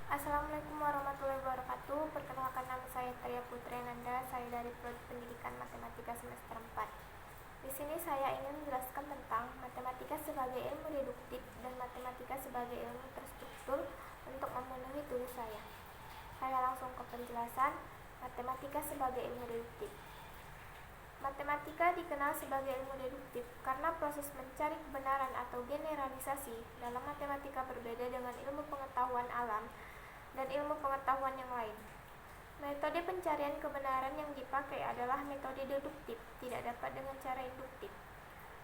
Assalamualaikum warahmatullahi wabarakatuh. Perkenalkan, nama saya Tria Putri Nanda. Saya dari Prodi Pendidikan Matematika semester 4. Di sini saya ingin menjelaskan tentang matematika sebagai ilmu deduktif dan matematika sebagai ilmu terstruktur untuk memenuhi tugas saya. Saya langsung ke penjelasan matematika sebagai ilmu deduktif. Matematika dikenal sebagai ilmu deduktif karena proses mencari kebenaran atau generalisasi dalam matematika berbeda dengan ilmu pengetahuan alam dan ilmu pengetahuan yang lain. Metode pencarian kebenaran yang dipakai adalah metode deduktif, tidak dapat dengan cara induktif.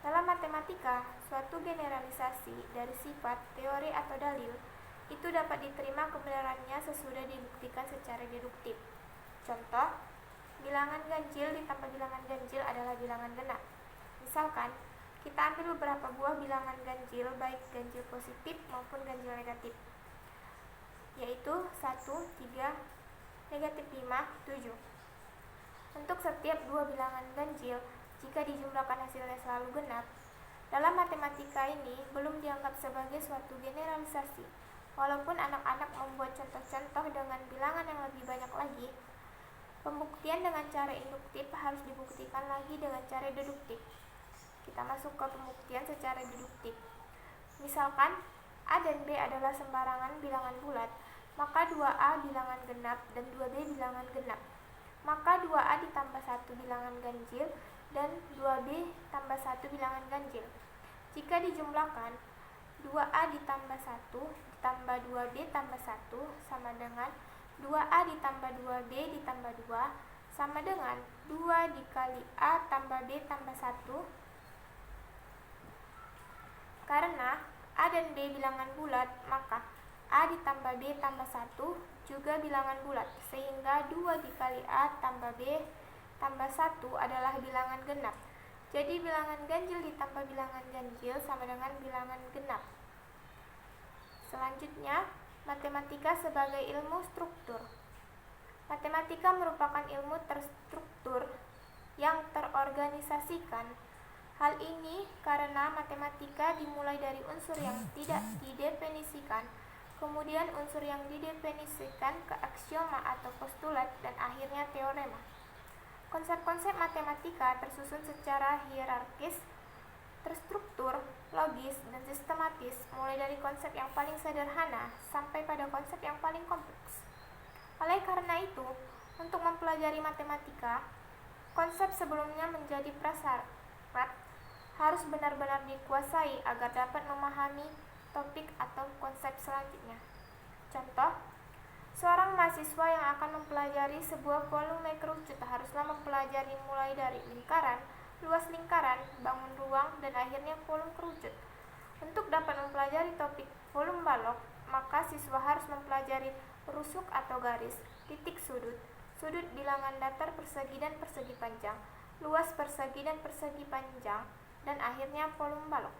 Dalam matematika, suatu generalisasi dari sifat, teori, atau dalil itu dapat diterima kebenarannya sesudah dibuktikan secara deduktif. Contoh, bilangan ganjil ditambah bilangan ganjil adalah bilangan genap. Misalkan, kita ambil beberapa buah bilangan ganjil, baik ganjil positif maupun ganjil negatif, yaitu 1, 3, negatif 5, 7. Untuk setiap dua bilangan ganjil, jika dijumlahkan hasilnya selalu genap, dalam matematika ini belum dianggap sebagai suatu generalisasi. Walaupun anak-anak membuat contoh-contoh dengan bilangan yang lebih banyak lagi, pembuktian dengan cara induktif harus dibuktikan lagi dengan cara deduktif. Kita masuk ke pembuktian secara deduktif. Misalkan A dan B adalah sembarangan bilangan bulat, maka 2A bilangan genap dan 2B bilangan genap. Maka 2A ditambah 1 bilangan ganjil dan 2B tambah 1 bilangan ganjil. Jika dijumlahkan, 2A ditambah 1 ditambah 2B tambah 1 sama dengan 2A ditambah 2B ditambah 2 sama dengan 2 dikali A tambah B tambah 1. Karena A dan B bilangan bulat, maka A ditambah B tambah 1 juga bilangan bulat, sehingga 2 dikali A tambah B tambah 1 adalah bilangan genap. Jadi bilangan ganjil ditambah bilangan ganjil sama dengan bilangan genap. Selanjutnya, matematika sebagai ilmu struktur. Matematika merupakan ilmu terstruktur yang terorganisasikan. Hal ini karena matematika dimulai dari unsur yang tidak didefinisikan, kemudian unsur yang didefinisikan ke aksioma atau postulat, dan akhirnya teorema. Konsep-konsep matematika tersusun secara hierarkis, terstruktur, logis, dan sistematis, mulai dari konsep yang paling sederhana sampai pada konsep yang paling kompleks. Oleh karena itu, untuk mempelajari matematika, konsep sebelumnya menjadi prasyarat harus benar-benar dikuasai agar dapat memahami topik atau konsep selanjutnya. Contoh, seorang mahasiswa yang akan mempelajari sebuah volume kerucut haruslah mempelajari mulai dari lingkaran, luas lingkaran, bangun ruang, dan akhirnya volume kerucut. Untuk dapat mempelajari topik volume balok, maka siswa harus mempelajari rusuk atau garis, titik sudut, sudut bilangan datar persegi dan persegi panjang, luas persegi dan persegi panjang, dan akhirnya volume balok.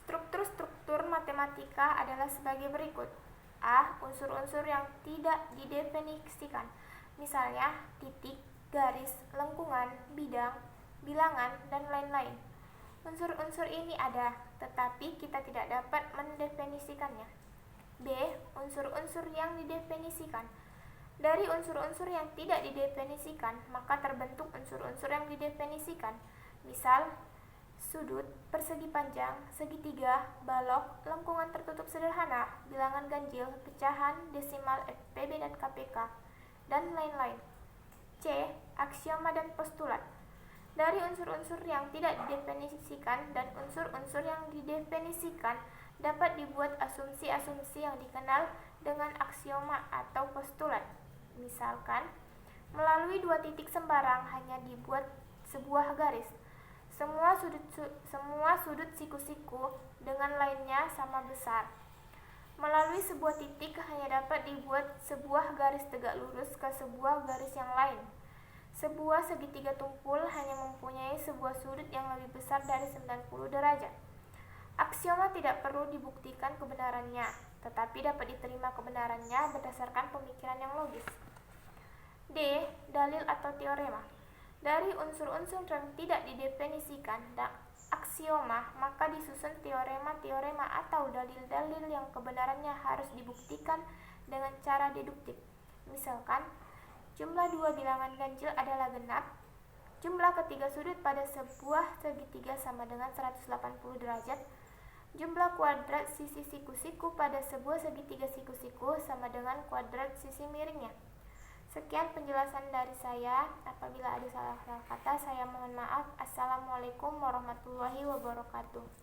Struktur-struktur matematika adalah sebagai berikut. A. Unsur-unsur yang tidak didefinisikan, misalnya titik, garis, lengkungan, bidang, bilangan, dan lain-lain. Unsur-unsur ini ada, tetapi kita tidak dapat mendefinisikannya. B. Unsur-unsur yang didefinisikan. Dari unsur-unsur yang tidak didefinisikan, maka terbentuk unsur-unsur yang didefinisikan. Misal, sudut, persegi panjang, segitiga, balok, lengkungan tertutup sederhana, bilangan ganjil, pecahan, desimal, FPB dan KPK, dan lain-lain. C. Aksioma dan postulat. Dari unsur-unsur yang tidak didefinisikan dan unsur-unsur yang didefinisikan dapat dibuat asumsi-asumsi yang dikenal dengan aksioma atau postulat. Misalkan, melalui dua titik sembarang hanya dibuat sebuah garis. Semua sudut siku-siku dengan lainnya sama besar. Melalui sebuah titik hanya dapat dibuat sebuah garis tegak lurus ke sebuah garis yang lain. Sebuah segitiga tumpul hanya mempunyai sebuah sudut yang lebih besar dari 90 derajat. Aksioma tidak perlu dibuktikan kebenarannya, tetapi dapat diterima kebenarannya berdasarkan pemikiran yang logis. D. Dalil atau teorema. Dari unsur-unsur yang tidak didefinisikan aksioma, maka disusun teorema-teorema atau dalil-dalil yang kebenarannya harus dibuktikan dengan cara deduktif. Misalkan, jumlah dua bilangan ganjil adalah genap, jumlah ketiga sudut pada sebuah segitiga sama dengan 180 derajat, jumlah kuadrat sisi siku-siku pada sebuah segitiga siku-siku sama dengan kuadrat sisi miringnya. Sekian penjelasan dari saya. Apabila ada salah kata, saya mohon maaf. Assalamualaikum warahmatullahi wabarakatuh.